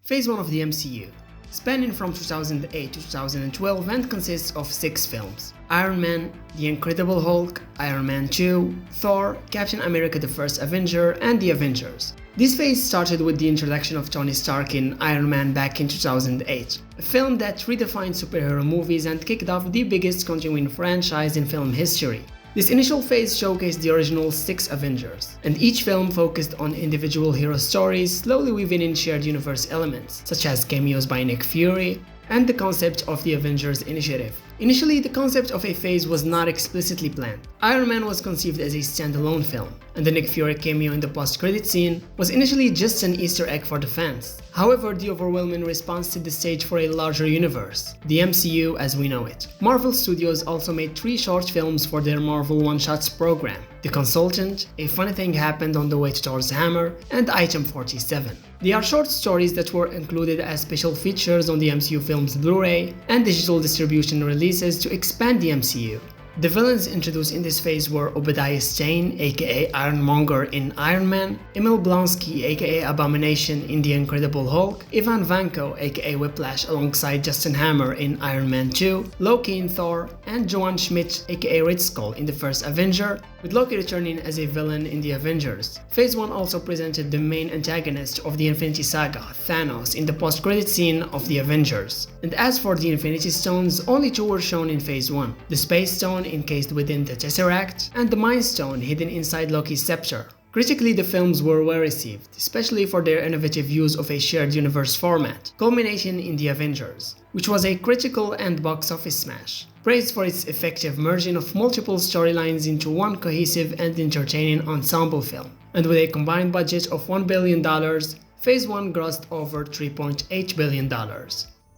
Phase 1 of the MCU, spanning from 2008 to 2012 and consists of 6 films: Iron Man, The Incredible Hulk, Iron Man 2, Thor, Captain America the First Avenger, and The Avengers. This phase started with the introduction of Tony Stark in Iron Man back in 2008, a film that redefined superhero movies and kicked off the biggest continuing franchise in film history. This initial phase showcased the original 6 Avengers, and each film focused on individual hero stories, slowly weaving in shared universe elements, such as cameos by Nick Fury, and the concept of the Avengers Initiative. Initially, the concept of a phase was not explicitly planned. Iron Man was conceived as a standalone film, and the Nick Fury cameo in the post-credit scene was initially just an Easter egg for the fans. However, the overwhelming response set the stage for a larger universe, the MCU as we know it. Marvel Studios also made 3 short films for their Marvel One-Shots program: The Consultant, A Funny Thing Happened on the Way to Thor's Hammer, and Item 47. They are short stories that were included as special features on the MCU film's Blu-ray and digital distribution releases to expand the MCU. The villains introduced in this phase were Obadiah Stane, aka Ironmonger in Iron Man, Emil Blonsky, aka Abomination in The Incredible Hulk, Ivan Vanko, aka Whiplash alongside Justin Hammer in Iron Man 2, Loki in Thor, and Johann Schmidt, aka Red Skull in The First Avenger, with Loki returning as a villain in The Avengers. Phase 1 also presented the main antagonist of the Infinity Saga, Thanos, in the post-credit scene of The Avengers. And as for the Infinity Stones, only 2 were shown in Phase 1. The Space Stone encased within the Tesseract, and the Mind Stone hidden inside Loki's scepter. Critically, the films were well received, especially for their innovative use of a shared universe format, culminating in The Avengers, which was a critical and box office smash, praised for its effective merging of multiple storylines into one cohesive and entertaining ensemble film. And with a combined budget of $1 billion, Phase 1 grossed over $3.8 billion.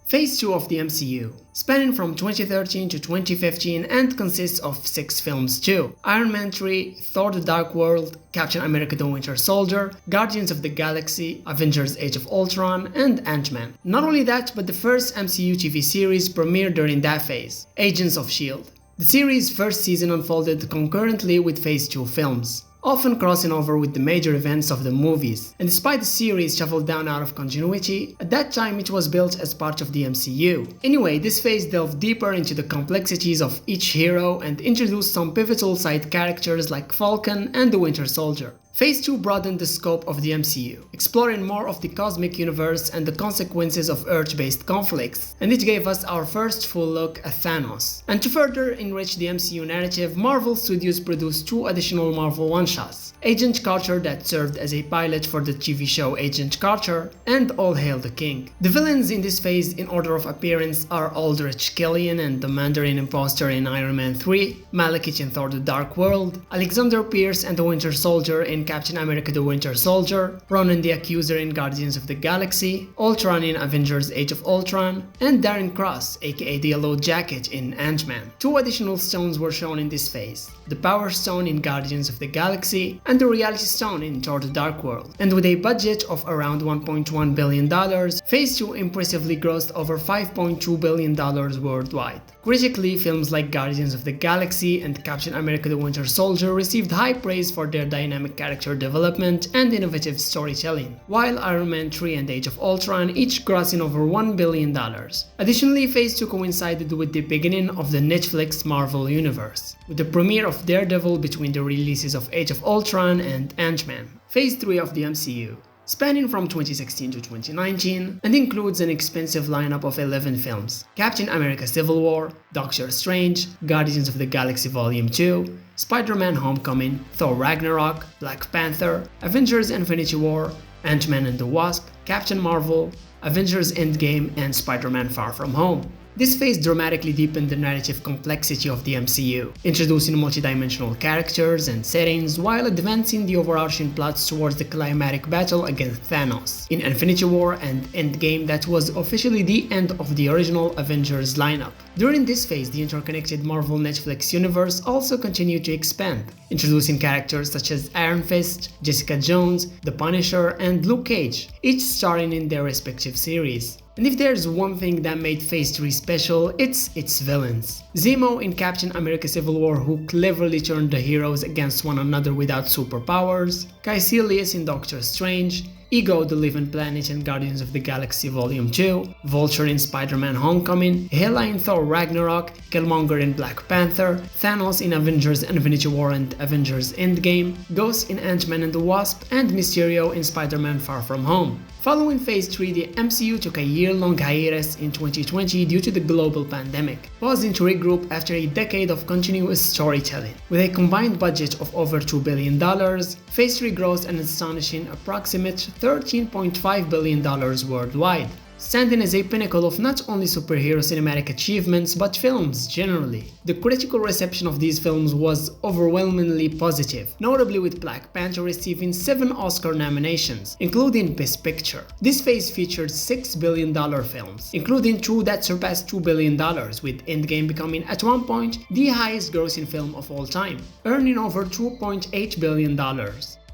Phase 2 of the MCU, spanning from 2013 to 2015 and consists of 6 films too: Iron Man 3, Thor the Dark World, Captain America the Winter Soldier, Guardians of the Galaxy, Avengers Age of Ultron, and Ant-Man. Not only that, but the first MCU TV series premiered during that phase, Agents of S.H.I.E.L.D. The series' first season unfolded concurrently with Phase 2 films, often crossing over with the major events of the movies, and despite the series shuffled down out of continuity, at that time it was built as part of the MCU. Anyway, this phase delved deeper into the complexities of each hero and introduced some pivotal side characters like Falcon and the Winter Soldier. Phase 2 broadened the scope of the MCU, exploring more of the cosmic universe and the consequences of Earth-based conflicts, and it gave us our first full look at Thanos. And to further enrich the MCU narrative, Marvel Studios produced 2 additional Marvel one-shots: Agent Carter, that served as a pilot for the TV show Agent Carter, and All Hail the King. The villains in this phase in order of appearance are Aldrich Killian and the Mandarin Imposter in Iron Man 3, Malekith in Thor the Dark World, Alexander Pierce and the Winter Soldier in Captain America the Winter Soldier, Ronan the Accuser in Guardians of the Galaxy, Ultron in Avengers Age of Ultron, and Darren Cross, aka the Yellow Jacket in Ant-Man. 2 additional stones were shown in this phase: the Power Stone in Guardians of the Galaxy and the Reality Stone in Thor the Dark World. And with a budget of around $1.1 billion, Phase 2 impressively grossed over $5.2 billion worldwide. Critically, films like Guardians of the Galaxy and Captain America the Winter Soldier received high praise for their dynamic character development and innovative storytelling, while Iron Man 3 and Age of Ultron each grossing over $1 billion. Additionally, Phase 2 coincided with the beginning of the Netflix Marvel Universe, with the premiere of Daredevil between the releases of Age of Ultron and Ant-Man. Phase 3 of the MCU, spanning from 2016 to 2019, and includes an expensive lineup of 11 films: Captain America Civil War, Doctor Strange, Guardians of the Galaxy Volume 2, Spider-Man Homecoming, Thor Ragnarok, Black Panther, Avengers Infinity War, Ant-Man and the Wasp, Captain Marvel, Avengers Endgame, and Spider-Man Far From Home. This phase dramatically deepened the narrative complexity of the MCU, introducing multidimensional characters and settings while advancing the overarching plots towards the climatic battle against Thanos in Infinity War and Endgame that was officially the end of the original Avengers lineup. During this phase, the interconnected Marvel Netflix universe also continued to expand, introducing characters such as Iron Fist, Jessica Jones, The Punisher, and Luke Cage, each starring in their respective series. And if there's one thing that made Phase 3 special, it's its villains. Zemo in Captain America Civil War, who cleverly turned the heroes against one another without superpowers, Caecilius in Doctor Strange, Ego the Living Planet in Guardians of the Galaxy Volume 2, Vulture in Spider-Man Homecoming, Hela in Thor Ragnarok, Killmonger in Black Panther, Thanos in Avengers Infinity War and Avengers Endgame, Ghost in Ant-Man and the Wasp, and Mysterio in Spider-Man Far From Home. Following Phase 3, the MCU took a year-long hiatus in 2020 due to the global pandemic, pausing to regroup after a decade of continuous storytelling. With a combined budget of over $2 billion, Phase 3 grossed an astonishing approximate $13.5 billion worldwide, standing as a pinnacle of not only superhero cinematic achievements but films generally. The critical reception of these films was overwhelmingly positive, notably with Black Panther receiving 7 Oscar nominations, including Best Picture. This phase featured $6 billion films, including 2 that surpassed $2 billion, with Endgame becoming at one point the highest grossing film of all time, earning over $2.8 billion.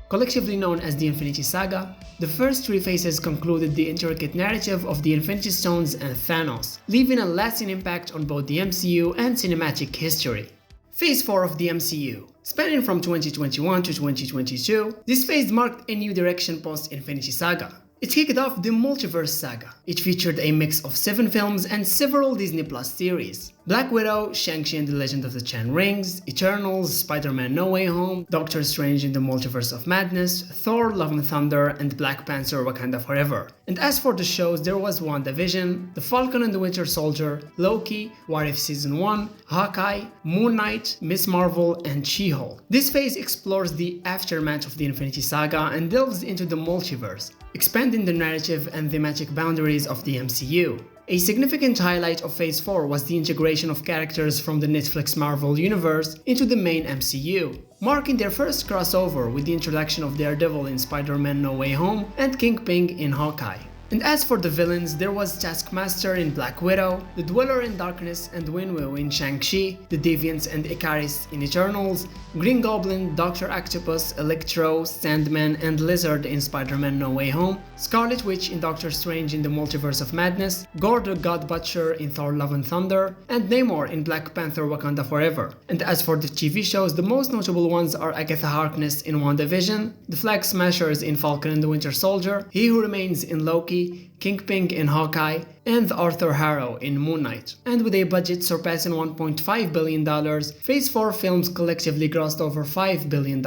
Collectively known as the Infinity Saga, the first 3 phases concluded the intricate narrative of the Infinity Stones and Thanos, leaving a lasting impact on both the MCU and cinematic history. Phase 4 of the MCU. Spanning from 2021 to 2022, this phase marked a new direction post-Infinity Saga. It kicked off the Multiverse Saga. It featured a mix of 7 films and several Disney Plus series: Black Widow, Shang-Chi and the Legend of the Ten Rings, Eternals, Spider-Man No Way Home, Doctor Strange in the Multiverse of Madness, Thor Love and Thunder, and Black Panther Wakanda Forever. And as for the shows, there was WandaVision, The Falcon and the Winter Soldier, Loki, What If Season 1, Hawkeye, Moon Knight, Miss Marvel, and She-Hulk. This phase explores the aftermath of the Infinity Saga and delves into the multiverse, expanding the narrative and thematic boundaries of the MCU. A significant highlight of Phase 4 was the integration of characters from the Netflix Marvel universe into the main MCU, marking their first crossover with the introduction of Daredevil in Spider-Man No Way Home and Kingpin in Hawkeye. And as for the villains, there was Taskmaster in Black Widow, the Dweller in Darkness and Winwu in Shang-Chi, the Deviants and Icarus in Eternals, Green Goblin, Dr. Octopus, Electro, Sandman and Lizard in Spider-Man No Way Home, Scarlet Witch in Doctor Strange in the Multiverse of Madness, Gore the God Butcher in Thor Love and Thunder, and Namor in Black Panther Wakanda Forever. And as for the TV shows, the most notable ones are Agatha Harkness in WandaVision, the Flag Smashers in Falcon and the Winter Soldier, He Who Remains in Loki, Kingpin in Hawkeye, and Arthur Harrow in Moon Knight. And with a budget surpassing $1.5 billion, Phase 4 films collectively grossed over $5 billion,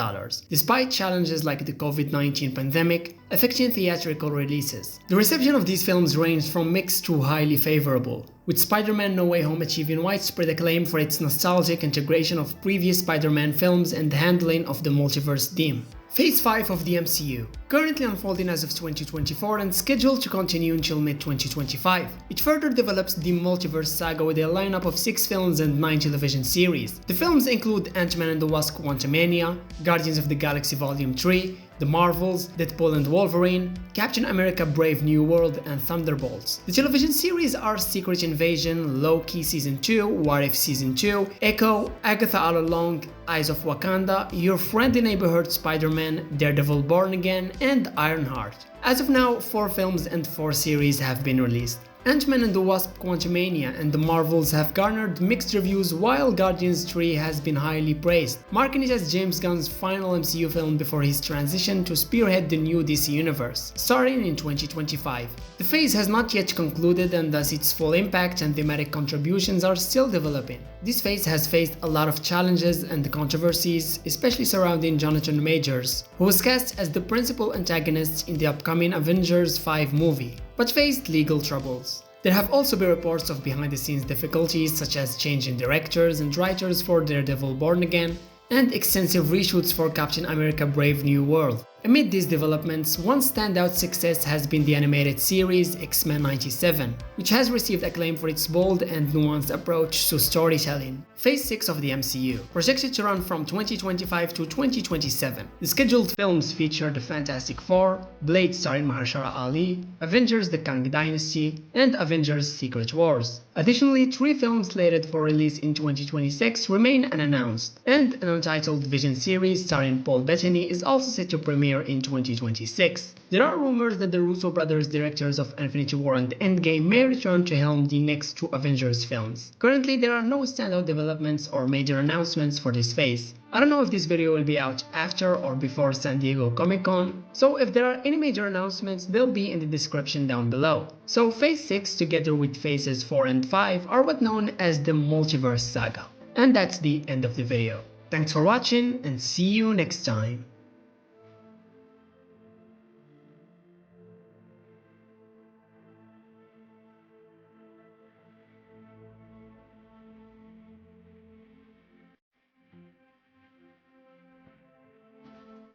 despite challenges like the COVID-19 pandemic affecting theatrical releases. The reception of these films ranged from mixed to highly favorable, with Spider-Man No Way Home achieving widespread acclaim for its nostalgic integration of previous Spider-Man films and handling of the multiverse theme. Phase 5 of the MCU, currently unfolding as of 2024 and scheduled to continue until mid-2025. It further develops the Multiverse Saga with a lineup of 6 films and 9 television series. The films include Ant-Man and the Wasp: Quantumania, Guardians of the Galaxy Volume 3, The Marvels, Deadpool and Wolverine, Captain America Brave New World, and Thunderbolts. The television series are Secret Invasion, Loki Season 2, What If Season 2, Echo, Agatha All Along, Eyes of Wakanda, Your Friendly Neighborhood Spider-Man, Daredevil Born Again, and Ironheart. As of now, 4 films and 4 series have been released. Ant-Man and the Wasp: Quantumania and The Marvels have garnered mixed reviews, while Guardians 3 has been highly praised, marking it as James Gunn's final MCU film before his transition to spearhead the new DC universe, starting in 2025. The phase has not yet concluded, and thus its full impact and thematic contributions are still developing. This phase has faced a lot of challenges and controversies, especially surrounding Jonathan Majors, who was cast as the principal antagonist in the upcoming Avengers 5 movie, but faced legal troubles. There have also been reports of behind-the-scenes difficulties, such as changing directors and writers for Daredevil Born Again, and extensive reshoots for Captain America Brave New World. Amid these developments, one standout success has been the animated series X-Men '97, which has received acclaim for its bold and nuanced approach to storytelling. Phase 6 of the MCU, projected to run from 2025 to 2027. The scheduled films feature The Fantastic Four, Blade starring Mahershala Ali, Avengers: The Kang Dynasty, and Avengers: Secret Wars. Additionally, 3 films slated for release in 2026 remain unannounced, and an untitled Vision series starring Paul Bettany is also set to premiere premiere in 2026. There are rumors that the Russo brothers, directors of Infinity War and Endgame, may return to helm the next two Avengers films. Currently, there are no standout developments or major announcements for this phase. I don't know if this video will be out after or before San Diego Comic-Con, so if there are any major announcements, they'll be in the description down below. So Phase 6 together with Phases 4 and 5 are what known as the Multiverse Saga. And that's the end of the video. Thanks for watching and see you next time.